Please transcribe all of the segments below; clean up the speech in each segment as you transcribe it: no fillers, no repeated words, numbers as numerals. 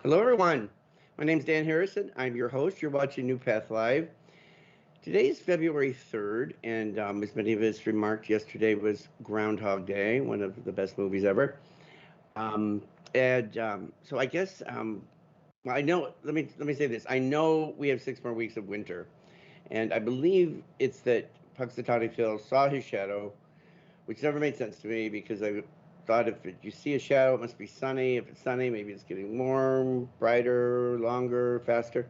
Hello, everyone. My name is Dan Harrison. I'm your host. You're watching NuPath Live. Today is February 3rd, and as many of us remarked yesterday, was Groundhog Day, one of the best movies ever. So I guess well, I know. Let me say this. I know we have 6 more weeks of winter, and I believe it's that Puxatawny Phil saw his shadow, which never made sense to me because I thought you see a shadow, it must be sunny. If it's sunny, maybe it's getting warm, brighter, longer, faster.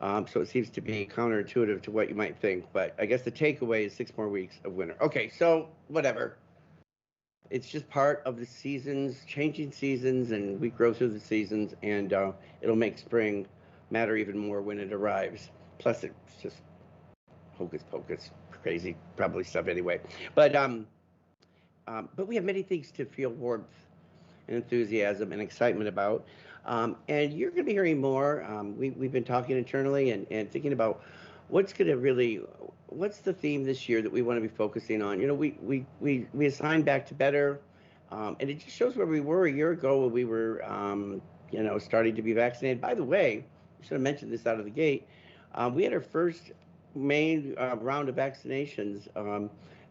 So it seems to be counterintuitive to what you might think. But I guess the takeaway is 6 more weeks of winter. Okay, so whatever. It's just part of the seasons, changing seasons, and we grow through the seasons, and it'll make spring matter even more when it arrives. Plus, it's just hocus pocus, crazy, probably stuff anyway. But um, but we have many things to feel warmth and enthusiasm and excitement about. And you're going to be hearing more. We've been talking internally and thinking about what's the theme this year that we want to be focusing on. You know, we assigned back to better, and it just shows where we were a year ago when we were, starting to be vaccinated. By the way, I should have mentioned this out of the gate. We had our first main round of vaccinations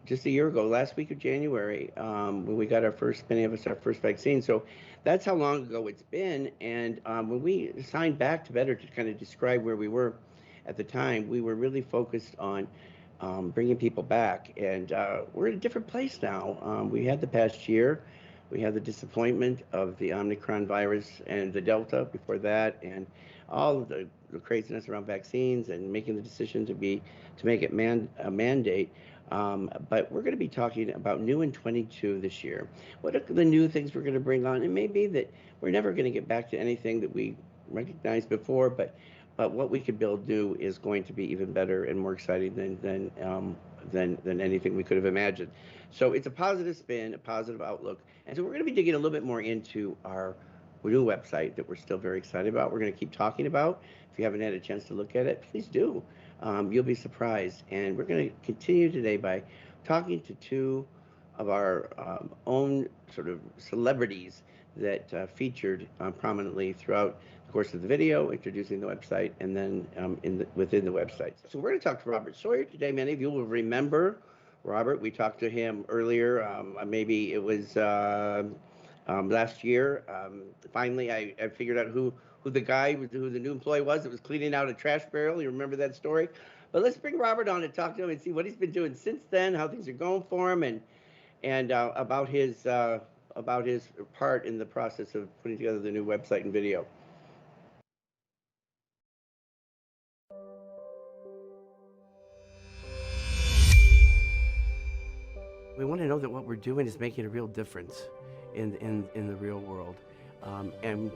just a year ago, last week of January, when we got many of us, our first vaccine. So that's how long ago it's been. And when we signed back to better to kind of describe where we were at the time, we were really focused on bringing people back. And we're in a different place now. We had the past year. We had the disappointment of the Omicron virus and the Delta before that, and all of the craziness around vaccines and making the decision to make it a mandate. But we're going to be talking about new in 22 this year. What are the new things we're going to bring on? It may be that we're never going to get back to anything that we recognized before, but what we could build new is going to be even better and more exciting than anything we could have imagined. So it's a positive spin, a positive outlook, and so we're going to be digging a little bit more into our new website that we're still very excited about. We're going to keep talking about. If you haven't had a chance to look at it, please do. You'll be surprised. And we're going to continue today by talking to two of our own sort of celebrities that featured prominently throughout the course of the video, introducing the website, and then within the website. So we're going to talk to Robert Sawyer today. Many of you will remember Robert. We talked to him earlier. Maybe it was last year. Finally, I figured out who the new employee was that was cleaning out a trash barrel. You remember that story? But let's bring Robert on and talk to him and see what he's been doing since then, how things are going for him, and about his part in the process of putting together the new website and video. We want to know that what we're doing is making a real difference in the real world. And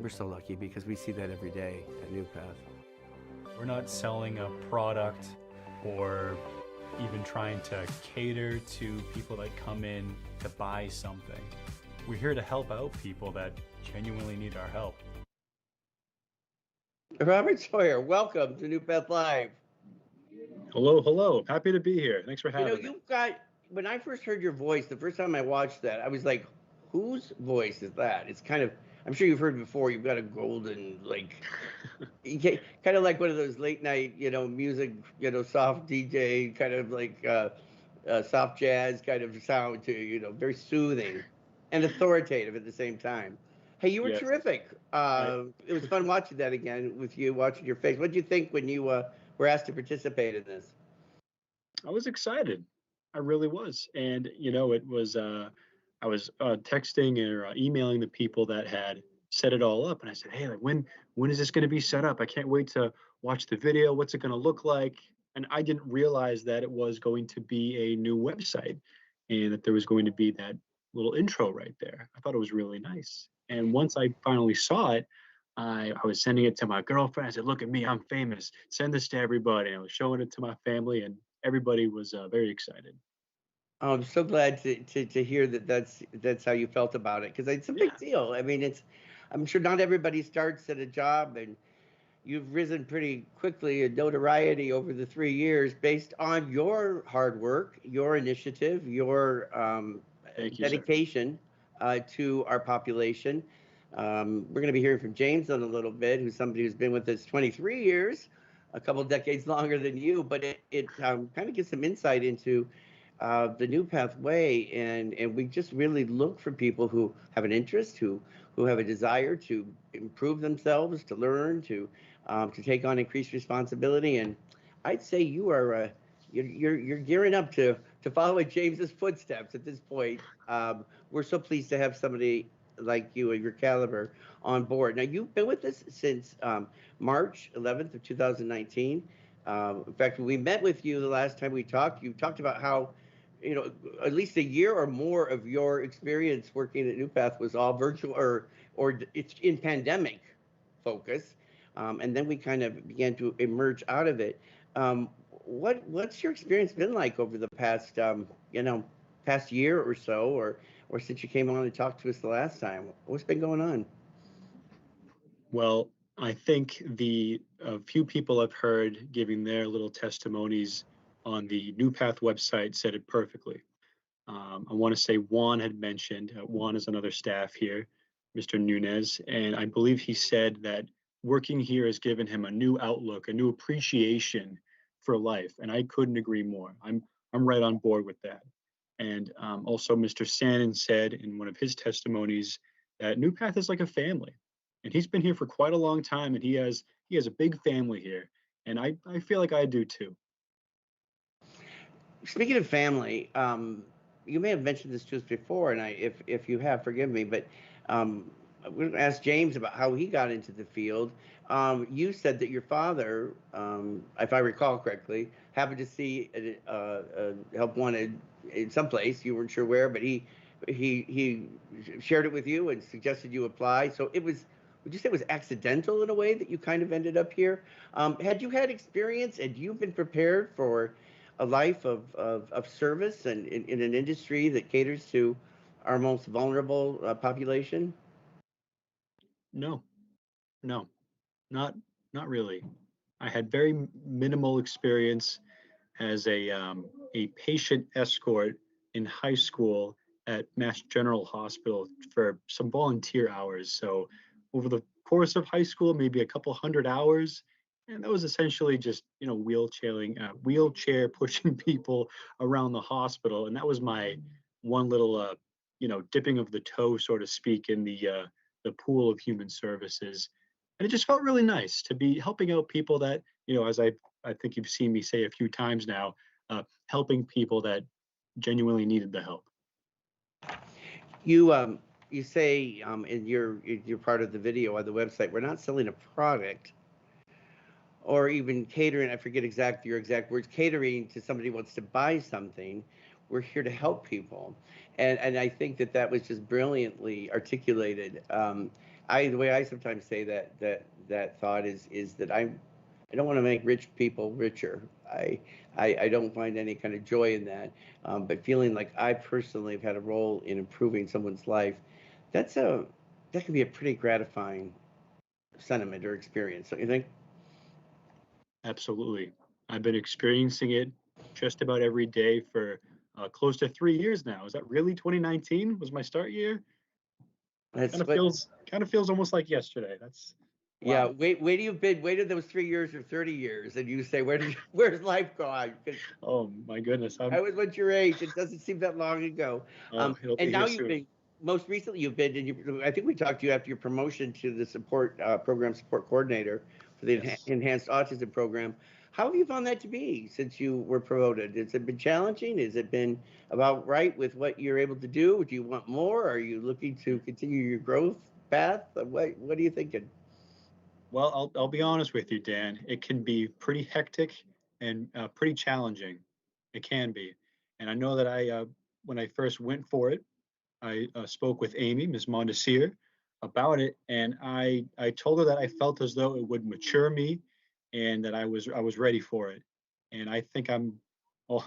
we're so lucky because we see that every day at NuPath. We're not selling a product or even trying to cater to people that come in to buy something. We're here to help out people that genuinely need our help. Robert Sawyer, welcome to NuPath Live. Hello, hello. Happy to be here. Thanks for having me. When I first heard your voice, the first time I watched that, I was like, whose voice is that? It's kind of, I'm sure you've heard before, you've got a golden, kind of like one of those late night, music, soft DJ, kind of like soft jazz kind of sound to you, very soothing and authoritative at the same time. Hey, you were terrific. It was fun watching that again with you, watching your face. What did you think when you were asked to participate in this? I was excited. I really was. And, it was, I was texting or emailing the people that had set it all up. And I said, hey, when is this going to be set up? I can't wait to watch the video. What's it going to look like? And I didn't realize that it was going to be a new website and that there was going to be that little intro right there. I thought it was really nice. And once I finally saw it, I was sending it to my girlfriend. I said, look at me, I'm famous. Send this to everybody. And I was showing it to my family, and everybody was very excited. Oh, I'm so glad to hear that's how you felt about it, because it's a big deal. I mean, I'm sure not everybody starts at a job, and you've risen pretty quickly in notoriety over the 3 years based on your hard work, your initiative, your dedication to our population. We're going to be hearing from James in a little bit, who's somebody who's been with us 23 years, a couple of decades longer than you, but it kind of gives some insight into the NuPath way, and we just really look for people who have an interest, who have a desire to improve themselves, to learn, to take on increased responsibility. And I'd say you are you're gearing up to follow in James's footsteps at this point. We're so pleased to have somebody like you of your caliber on board. Now you've been with us since March 11th of 2019. In fact, when we met with you the last time we talked, you talked about how, at least a year or more of your experience working at NuPath was all virtual, or it's in pandemic focus, and then we kind of began to emerge out of it. What's your experience been like over the past past year or so, or since you came on and talked to us the last time? What's been going on? Well, I think the few people I've heard giving their little testimonies on the NuPath website said it perfectly. I want to say Juan had mentioned, Juan is another staff here, Mr. Nunez, and I believe he said that working here has given him a new outlook, a new appreciation for life, and I couldn't agree more. I'm right on board with that. And also, Mr. Sanon said in one of his testimonies that NuPath is like a family, and he's been here for quite a long time, and he has a big family here, and I feel like I do too. Speaking of family, you may have mentioned this to us before, and if you have, forgive me, but we're going to ask James about how he got into the field. You said that your father, if I recall correctly, happened to see help wanted in some place, you weren't sure where, but he shared it with you and suggested you apply. So it was. Would you say it was accidental in a way that you kind of ended up here? Had you had experience? Had you been prepared for a life of service and in an industry that caters to our most vulnerable population? No, no, not not really. I had very minimal experience as a patient escort in high school at Mass General Hospital for some volunteer hours. So over the course of high school, maybe a couple hundred hours, and that was essentially just wheelchair pushing people around the hospital, and that was my one little dipping of the toe, so to speak, in the pool of human services. And it just felt really nice to be helping out people that, as I think you've seen me say a few times now, helping people that genuinely needed the help. You say in your part of the video on the website, we're not selling a product or even catering. I forget your exact words. Catering to somebody who wants to buy something. We're here to help people, and I think that was just brilliantly articulated. The way I sometimes say that thought is that I don't want to make rich people richer. I don't find any kind of joy in that. But feeling like I personally have had a role in improving someone's life, that can be a pretty gratifying sentiment or experience, don't you think? Absolutely. I've been experiencing it just about every day for close to 3 years now. Is that really 2019 was my start year? That's Kind of what. feels almost like yesterday. That's Yeah. wow. Wait till you've been. Wait till those 3 years or 30 years, and you say, where's life gone? Because Oh my goodness. I was what your age. It doesn't seem that long ago. It'll And be now here you've soon. been, most recently you've been, I think we talked to you after your promotion to the program support coordinator for the Yes. enhanced autism program. How have you found that to be since you were promoted? Has it been challenging? Has it been about right with what you're able to do? Do you want more? Are you looking to continue your growth path? What are you thinking? Well, I'll be honest with you, Dan. It can be pretty hectic and pretty challenging. It can be, and I know that when I first went for it, I spoke with Amy, Ms. Mondesir, about it, and I told her that I felt as though it would mature me, and that I was ready for it. And I think well,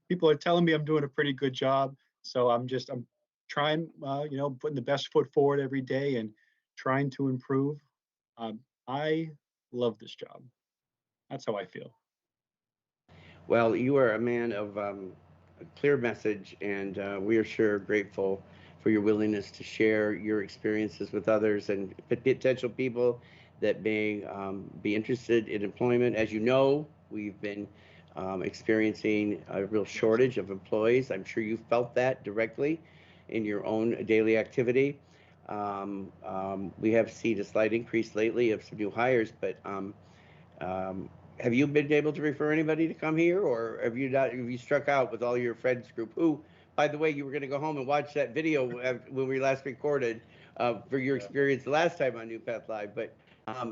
people are telling me I'm doing a pretty good job, so I'm trying, putting the best foot forward every day and trying to improve. Um, I love this job. That's how I feel. Well, you are a man of a clear message, and we are sure grateful for your willingness to share your experiences with others and potential people that may be interested in employment. As you know, we've been experiencing a real shortage of employees. I'm sure you felt that directly in your own daily activity. We have seen a slight increase lately of some new hires, but have you been able to refer anybody to come here, or have you not? Have you struck out with all your friends group? Who, by the way, you were going to go home and watch that video when we last recorded for your experience the last time on NuPath Live. But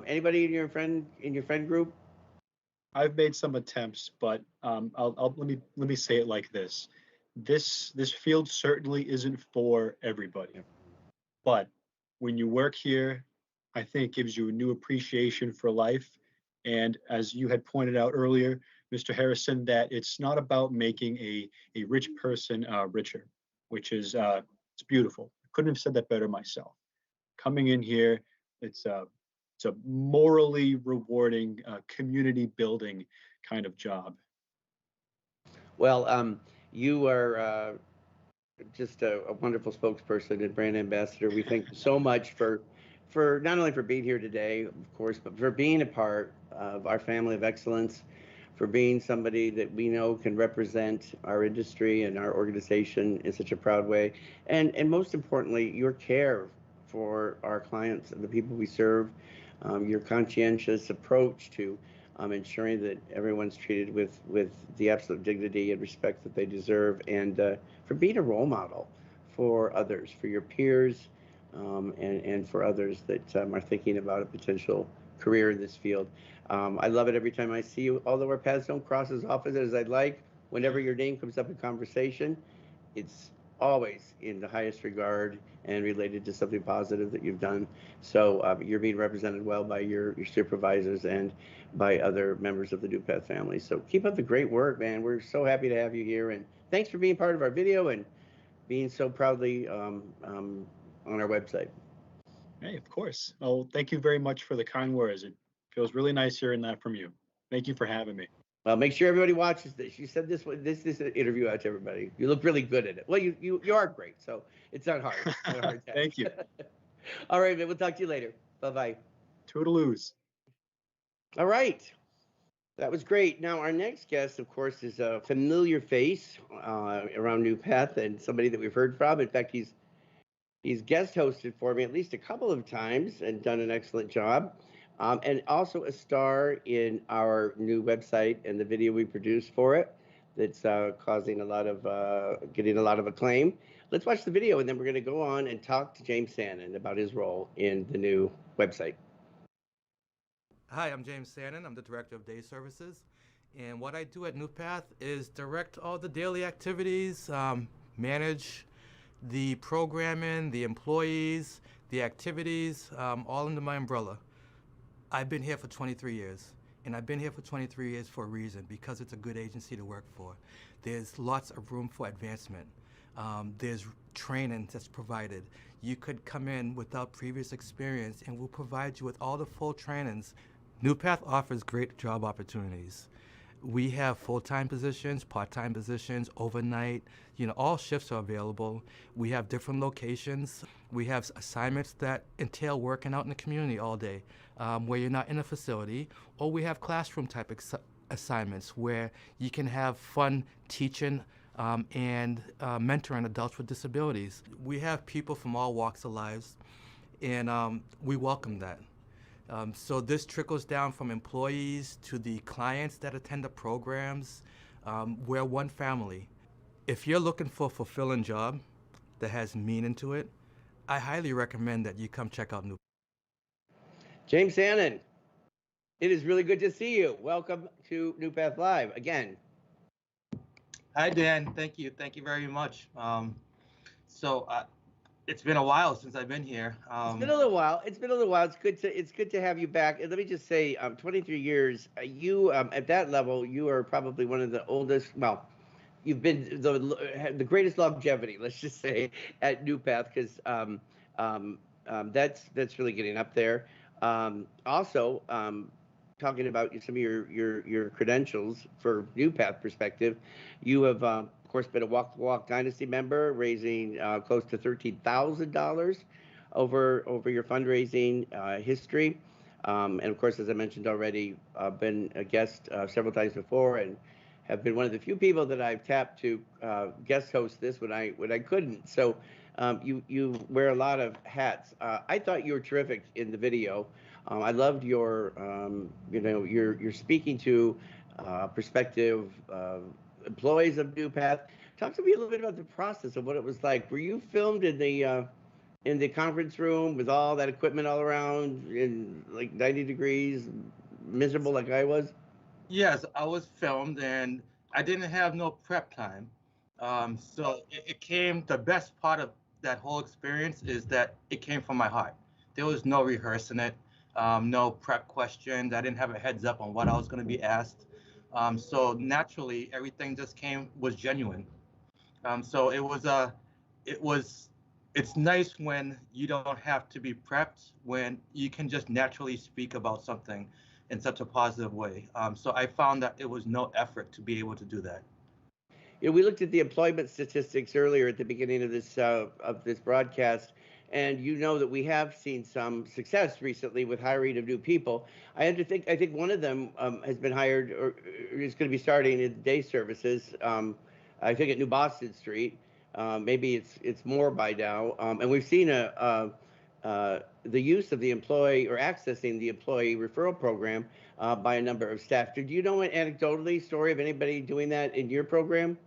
anybody in your friend group? I've made some attempts, but let me say it like this: this field certainly isn't for everybody. But when you work here, I think it gives you a new appreciation for life. And as you had pointed out earlier, Mr. Harrison, that it's not about making a rich person richer, which is it's beautiful. I couldn't have said that better myself. Coming in here, it's a morally rewarding, community building kind of job. Well, you are just a wonderful spokesperson and brand ambassador. We thank you so much for not only for being here today, of course, but for being a part of our family of excellence, for being somebody that we know can represent our industry and our organization in such a proud way, and most importantly, your care for our clients and the people we serve, your conscientious approach to ensuring that everyone's treated with the absolute dignity and respect that they deserve, and for being a role model for others, for your peers, and for others that are thinking about a potential career in this field. I love it every time I see you, although our paths don't cross as often as I'd like. Whenever your name comes up in conversation, it's always in the highest regard and related to something positive that you've done. So you're being represented well by your supervisors and by other members of the NuPath family. So keep up the great work, man. We're so happy to have you here, and thanks for being part of our video and being so proudly on our website. Hey, of course. Oh, thank you very much for the kind words. It feels really nice hearing that from you. Thank you for having me. Well, make sure everybody watches this. You said this interview out to everybody. You look really good at it. Well, you are great, so it's not hard. It's not a hard task. Thank you. All right, man. We'll talk to you later. Bye-bye. Toodaloos. All right. That was great. Now, our next guest, of course, is a familiar face around NuPath and somebody that we've heard from. In fact, he's guest hosted for me at least a couple of times and done an excellent job. And also a star in our new website and the video we produced for it that's causing getting a lot of acclaim. Let's watch the video, and then we're going to go on and talk to James Sanon about his role in the new website. Hi, I'm James Sanon. I'm the Director of Day Services. And what I do at NuPath is direct all the daily activities, manage the programming, the employees, the activities, all under my umbrella. I've been here for 23 years, and I've been here for 23 years for a reason, because it's a good agency to work for. There's lots of room for advancement. There's training that's provided. You could come in without previous experience, and we'll provide you with all the full trainings. NuPath offers great job opportunities. We have full-time positions, part-time positions, overnight, all shifts are available. We have different locations. We have assignments that entail working out in the community all day, where you're not in a facility, or we have classroom type assignments where you can have fun teaching and mentoring adults with disabilities. We have people from all walks of lives, and we welcome that. So this trickles down from employees to the clients that attend the programs. We're one family. If you're looking for a fulfilling job that has meaning to it, I highly recommend that you come check out NuPath. James Sanon, it is really good to see you. Welcome to NuPath Live again. Hi, Dan. Thank you. Thank you very much. It's been a while since I've been here. It's been a little while. It's good to have you back. And let me just say, 23 years. You at that level, you are probably one of the oldest. Well, you've been the greatest longevity. Let's just say at NuPath, because that's really getting up there. Also, talking about some of your credentials for NuPath perspective, you have course, been a Walk the Walk Dynasty member, raising close to $13,000 over your fundraising history. And of course, as I mentioned already, been a guest several times before, and have been one of the few people that I've tapped to guest host this when I couldn't. So you wear a lot of hats. I thought you were terrific in the video. I loved your you're speaking to prospective employees of NuPath. Talk to me a little bit about the process of what it was like. Were you filmed in the conference room with all that equipment all around in like 90 degrees, miserable like I was? Yes, I was filmed and I didn't have no prep time. So it came, the best part of that whole experience is that it came from my heart. There was no rehearsing it, no prep questions. I didn't have a heads up on what I was going to be asked. So naturally, everything just was genuine. So it was, it's nice when you don't have to be prepped, when you can just naturally speak about something in such a positive way. So I found that it was no effort to be able to do that. You know, we looked at the employment statistics earlier at the beginning of this broadcast, and you know that we have seen some success recently with hiring of new people. I think one of them has been hired or is going to be starting in day services. I think at New Boston Street. Maybe it's more by now, and we've seen the use of the employee or accessing the employee referral program by a number of staff. Do you know an anecdotally story of anybody doing that in your program?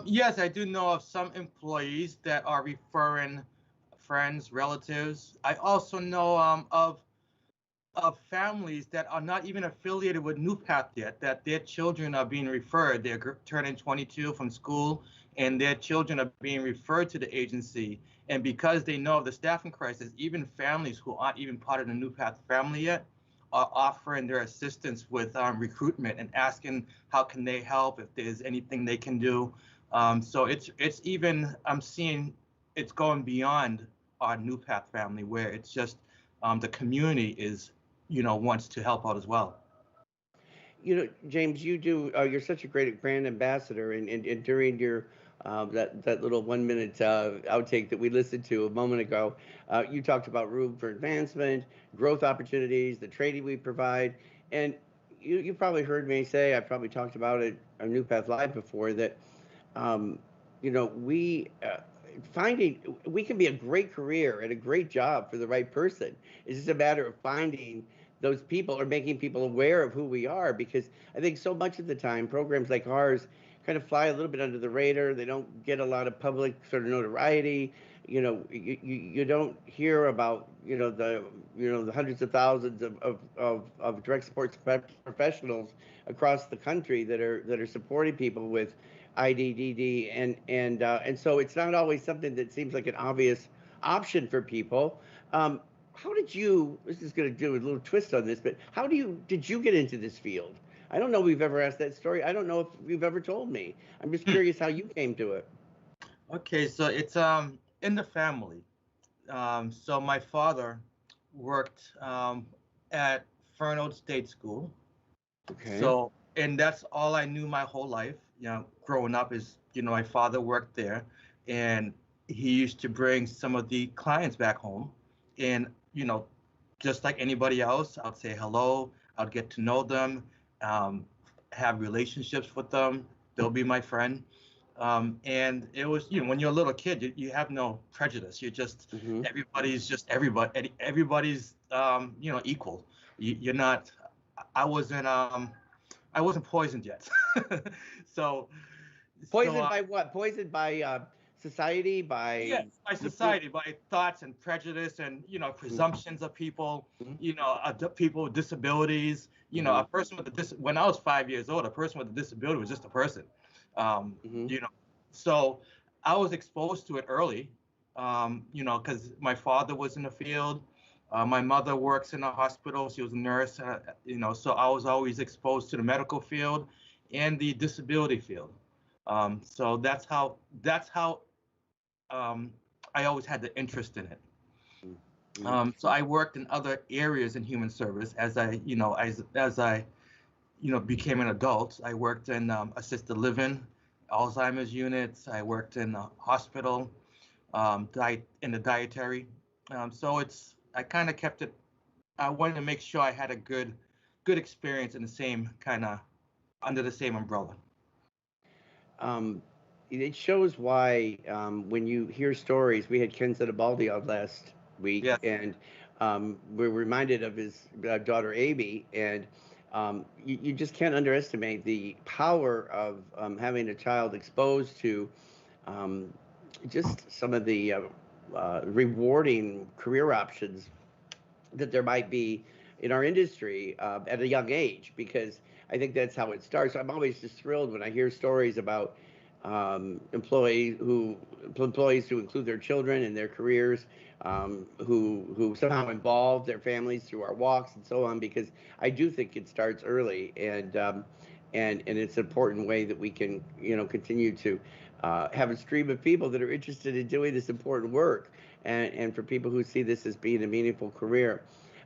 Yes, I do know of some employees that are referring friends, relatives. I also know of families that are not even affiliated with NuPath yet, that their children are being referred. They're turning 22 from school, and their children are being referred to the agency. And because they know of the staffing crisis, even families who aren't even part of the NuPath family yet are offering their assistance with recruitment and asking how can they help, if there's anything they can do. So it's even, I'm seeing it's going beyond our NuPath family, where it's just the community is, wants to help out as well. You know, James, you're such a great brand ambassador, and during your that little 1 minute outtake that we listened to a moment ago, you talked about room for advancement, growth opportunities, the training we provide, and you probably heard me say, I've probably talked about it on NuPath Live before, that we we can be a great career and a great job for the right person. It's just a matter of finding those people or making people aware of who we are, because I think so much of the time programs like ours kind of fly a little bit under the radar. They don't get a lot of public sort of notoriety. You don't hear about the hundreds of thousands of direct support professionals across the country that are supporting people with IDDD, and so it's not always something that seems like an obvious option for people. How did you? This is going to do a little twist on this, but did you get into this field? I don't know if we've ever asked that story. I don't know if you've ever told me. I'm just curious how you came to it. Okay, so it's in the family. So my father worked at Fernald State School. Okay. So, and that's all I knew my whole life. Growing up is, my father worked there, and he used to bring some of the clients back home, and just like anybody else, I'd say hello, I'd get to know them, have relationships with them. They'll be my friend. And it was, when you're a little kid, you have no prejudice. You're just, everybody's just everybody. Everybody's, equal. You're not. I wasn't poisoned yet. so. Poisoned by what? Poisoned by society, by yes, by society, by thoughts and prejudice and presumptions of people, people with disabilities. A person with when I was 5 years old, a person with a disability was just a person. So I was exposed to it early, because my father was in the field. My mother works in a hospital. She was a nurse, so I was always exposed to the medical field and the disability field. So that's how I always had the interest in it. So I worked in other areas in human service as I became an adult. I worked in assisted living. Alzheimer's units. I worked in a hospital, in the dietary. So I kind of kept it. I wanted to make sure I had a good experience in the same kind of under the same umbrella. Um, it shows why when you hear stories, we had Ken Zetabaldi on last week, Yes. and we're reminded of his daughter Amy, and you just can't underestimate the power of having a child exposed to um, just some of the rewarding career options that there might be in our industry at a young age, because I think that's how it starts. I'm always just thrilled when I hear stories about employees who include their children in their careers, who somehow involve their families through our walks and so on, because I do think it starts early, and it's an important way that we can continue to have a stream of people that are interested in doing this important work, and for people who see this as being a meaningful career.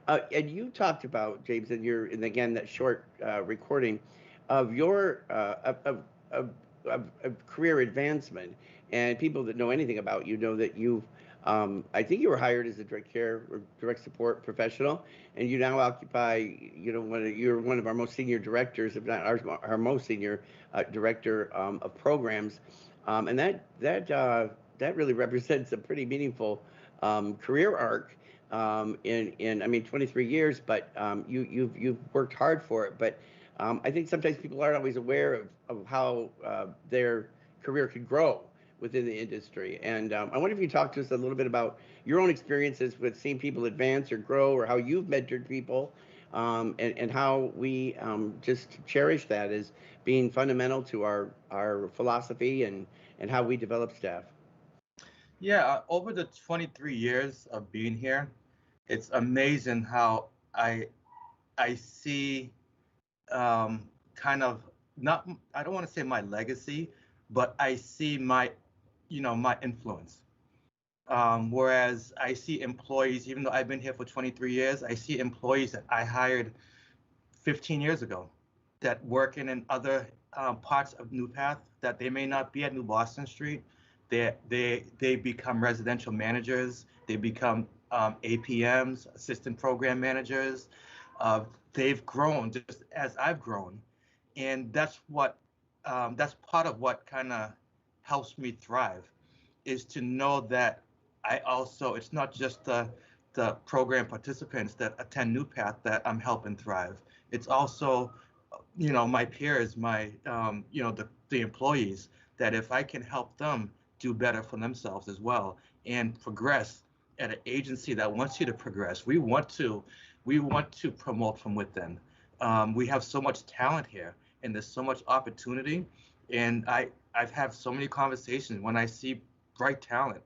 And you talked about, James, and again that short recording of your of career advancement, and people that know anything about you know that you've I think you were hired as a direct care or direct support professional, and you now occupy, you're one of our most senior directors, if not our most senior director of programs, and that really represents a pretty meaningful career arc in I mean 23 years, but you've worked hard for it. But I think sometimes people aren't always aware of how their career could grow within the industry. And I wonder if you talk to us a little bit about your own experiences with seeing people advance or grow, or how you've mentored people, and how we just cherish that as being fundamental to our philosophy and how we develop staff. Yeah, over the 23 years of being here, it's amazing how I see kind of not I don't want to say my legacy, but I see my influence. Whereas I see employees, even though I've been here for 23 years, I see employees that I hired 15 years ago that work in other parts of NuPath that they may not be at New Boston Street. They become residential managers. They become APMs, assistant program managers. They've grown just as I've grown, and that's part of what kind of helps me thrive, is to know that I also, it's not just the program participants that attend NuPath that I'm helping thrive. It's also, my peers, the employees, that if I can help them do better for themselves as well and progress at an agency that wants you to progress, we want to promote from within. We have so much talent here, and there's so much opportunity. And I've had so many conversations when I see bright talent.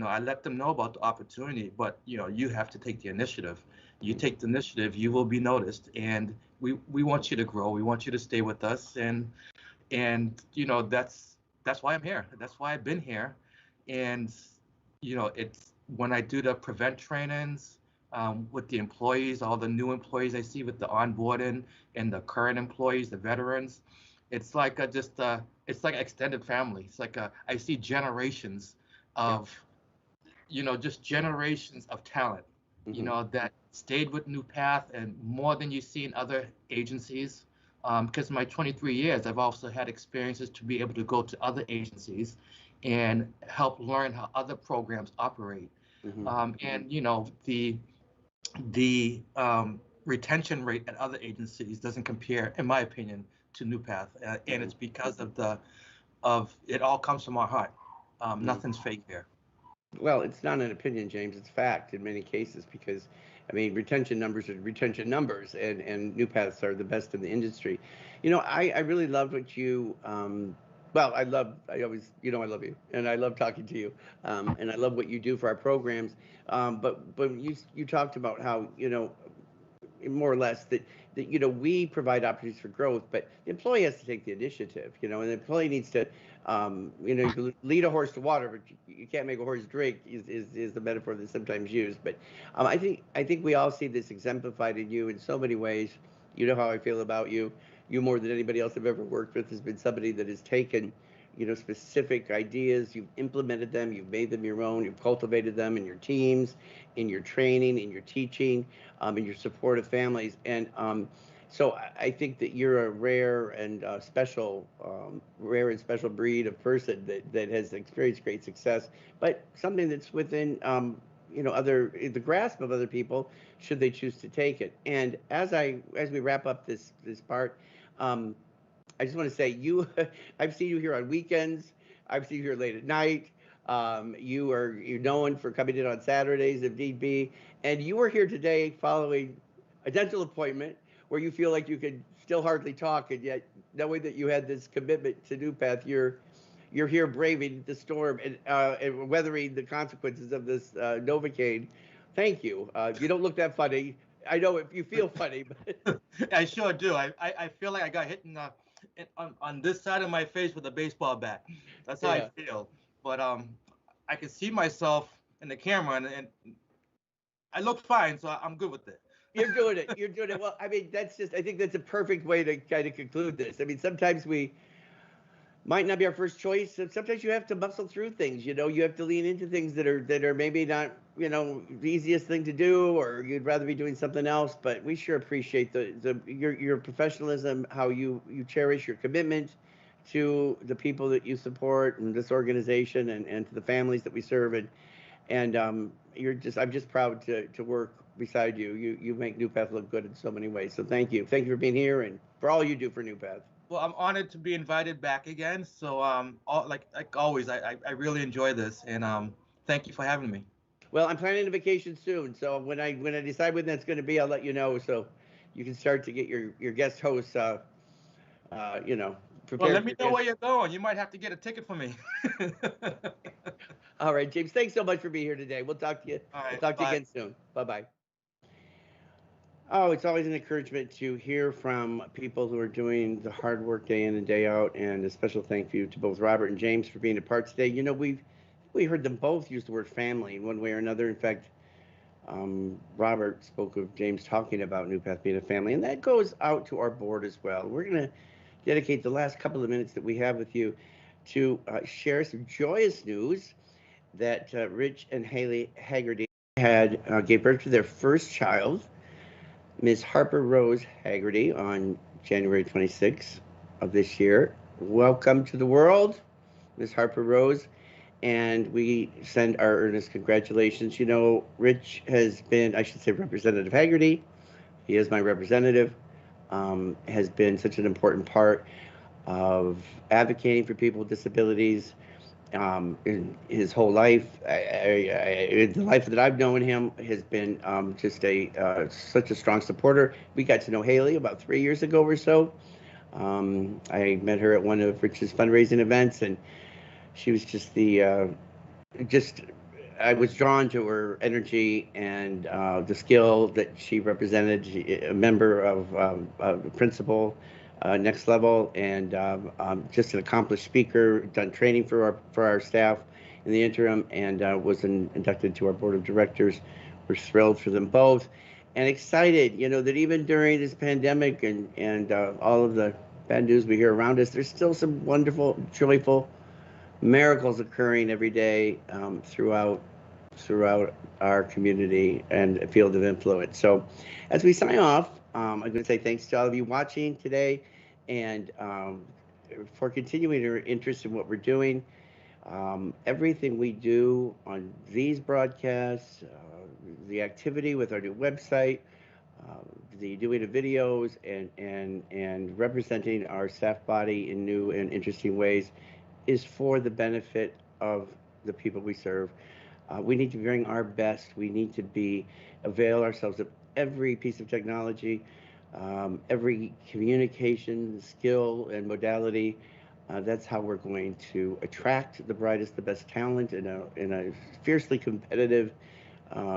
I let them know about the opportunity, but you have to take the initiative. You take the initiative, you will be noticed, and we want you to grow. We want you to stay with us, and that's why I'm here. That's why I've been here, and it's when I do the prevent trainings with the employees, all the new employees I see with the onboarding, and the current employees, the veterans. It's like it's like extended family. It's like I see generations of just generations of talent, that stayed with NuPath and more than you see in other agencies. Because in my 23 years, I've also had experiences to be able to go to other agencies and help learn how other programs operate. And the retention rate at other agencies doesn't compare, in my opinion, to NuPath, and it's because of it all comes from our heart. Nothing's fake here. Well, it's not an opinion, James. It's fact in many cases, because, I mean, retention numbers are retention numbers, and new paths are the best in the industry. I really loved what you. Well, I always, I love you, and I love talking to you, and I love what you do for our programs. But you talked about how more or less that we provide opportunities for growth, but the employee has to take the initiative, and the employee needs to you can lead a horse to water, but you can't make a horse drink is the metaphor that's sometimes used. But I think we all see this exemplified in you in so many ways. You know how I feel about you. You, more than anybody else I've ever worked with, has been somebody that has taken specific ideas. You've implemented them. You've made them your own. You've cultivated them in your teams, in your training, in your teaching, in your support of families. And so I think that you're a rare and special breed of person that has experienced great success, but something that's within, the grasp of other people, should they choose to take it. And as we wrap up this part, I just want to say I've seen you here on weekends. I've seen you here late at night. You're known for coming in on Saturdays if need be, and you were here today following a dental appointment where you feel like you could still hardly talk, and yet knowing that you had this commitment to NuPath, you're here braving the storm and weathering the consequences of this Novocaine. Thank you. You don't look that funny. I know if you feel funny, but I sure do. I feel like I got hit on this side of my face with a baseball bat. That's how yeah. I feel. But I can see myself in the camera, and I look fine, so I'm good with it. You're doing it. You're doing it. Well, I mean, I think that's a perfect way to kind of conclude this. I mean, sometimes we might not be our first choice. And sometimes you have to muscle through things. You have to lean into things that are maybe not, the easiest thing to do, or you'd rather be doing something else. But we sure appreciate your professionalism, how you cherish your commitment to the people that you support and this organization, and to the families that we serve. And I'm just proud to work beside you. You make NuPath look good in so many ways. So thank you. Thank you for being here and for all you do for NuPath. Well, I'm honored to be invited back again. So like always, I really enjoy this, and thank you for having me. Well, I'm planning a vacation soon, so when I decide when that's going to be, I'll let you know, so you can start to get your guest hosts, Well, prepared let for me your know where guest. you're going. You might have to get a ticket for me. All right, James, thanks so much for being here today. We'll talk to you. All We'll right, talk to you bye. again soon. Bye bye. Oh, it's always an encouragement to hear from people who are doing the hard work day in and day out. And a special thank you to both Robert and James for being a part today. We heard them both use the word family in one way or another. In fact, Robert spoke of James talking about NuPath being a family, and that goes out to our board as well. We're going to dedicate the last couple of minutes that we have with you to share some joyous news that Rich and Haley Haggerty gave birth to their first child, Miss Harper Rose Haggerty, on January 26th of this year. Welcome to the world, Miss Harper Rose, and we send our earnest congratulations. Rich has been, I should say, Representative Haggerty. He is my representative. Has been such an important part of advocating for people with disabilities in his whole life. The life that I've known him has been just such a strong supporter. We got to know Haley about 3 years ago or so. I met her at one of Rich's fundraising events, and she was I was drawn to her energy and the skill that she represented. A member of the principal, Next Level, and just an accomplished speaker. Done training for our staff in the interim, and was inducted to our board of directors. We're thrilled for them both, and excited. That even during this pandemic and all of the bad news we hear around us, there's still some wonderful, joyful miracles occurring every day throughout our community and field of influence. So as we sign off, I'm going to say thanks to all of you watching today, and for continuing your interest in what we're doing. Everything we do on these broadcasts, the activity with our new website, the doing of videos, and representing our staff body in new and interesting ways, is for the benefit of the people we serve. We need to bring our best. We need to avail ourselves of every piece of technology, every communication skill and modality. That's how we're going to attract the brightest, the best talent in a fiercely competitive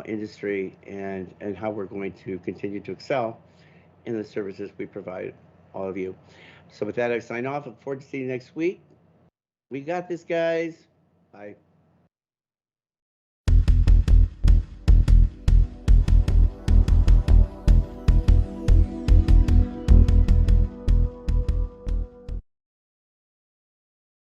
industry, and how we're going to continue to excel in the services we provide all of you. So with that, I sign off. Look forward to seeing you next week. We got this, guys. Bye.